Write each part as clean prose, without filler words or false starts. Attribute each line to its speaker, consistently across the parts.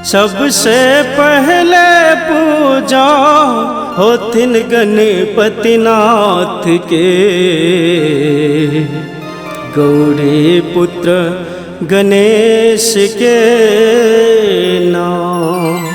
Speaker 1: सबसे पहले पूजा होथिन गणपति नाथ के, गौरी पुत्र गणेश के नाम।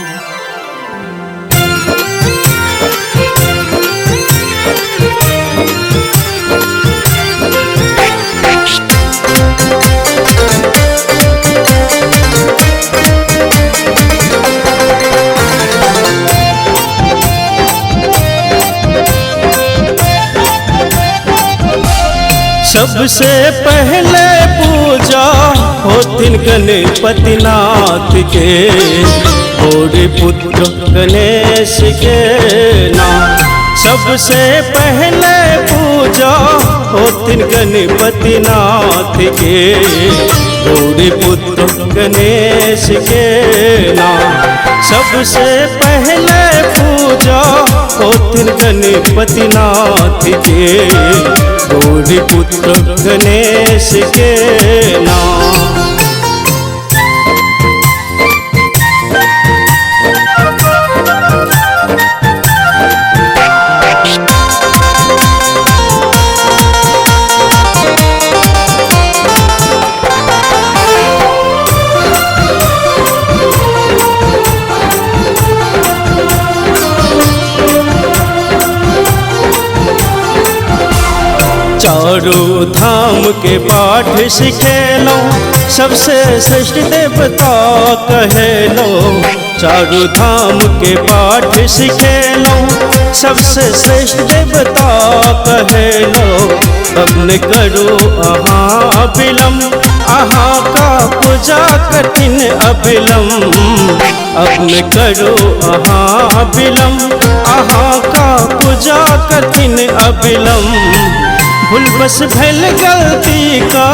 Speaker 1: सबसे पहले पूजा होथिन गणपति नाथ के, गौरी पुत्र गणेश के नाम। सबसे पहले पूजा होथिन गणपति नाथ के, गौरी पुत्र गणेश के नाम। सबसे पहले पूजा होथिन गणपति नाथ के, गौरी पुत्र गणेश के नाम। चारों धाम के पाठ सिखेलो, सबसे श्रेष्ठ देवता कहेलो। चारों धाम के पाठ सिखेलो, सबसे श्रेष्ठ देवता कहेलो। अब न करो अहाँ विलम्ब, अहाँ का पूजा कठिन अविलम्ब। अब न करो अहाँ विलम्ब, अहाँ का पूजा कठिन अविलम्ब। भूल बस भैल गलती का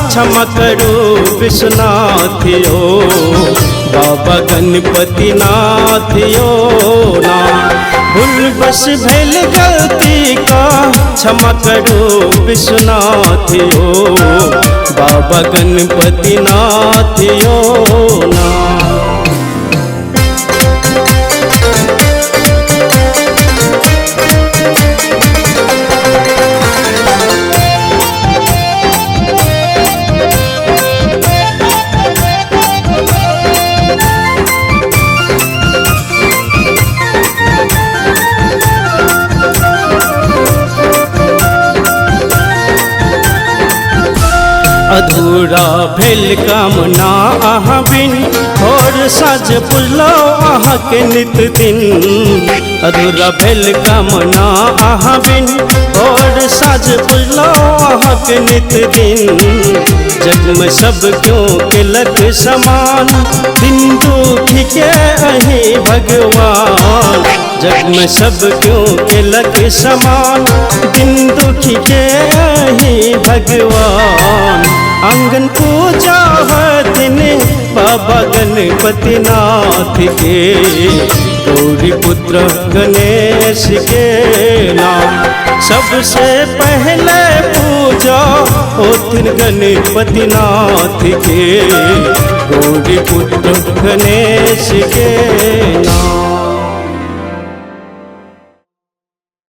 Speaker 1: क्षमा करो विश्वनाथ यो, बाबा गणपति नाथ यो ना। भूल बस भैल गलती का क्षमा करो विश्वनाथ यो, बाबा गणपति नाथ यो ना। अधूरा भेल कामना अहाँ बिन, और साज पुजलो अहाँ के नित दिन। अधूरा भेल कामना अहाँ बिन, और साज पुजलो अहाँ के नित दिन। जग में सब क्यों केलक समान, दिन दुखी के अहि भगवान। जग में सब क्यों केलक समान, दिन दुखी के अहि भगवान। आंगन पूजा हथिन बाबा गणपति नाथ के, गौरी पुत्र गणेश के नाम। सबसे पहले पूजा होथिन गणपति नाथ के, गौरी पुत्र गणेश के नाम।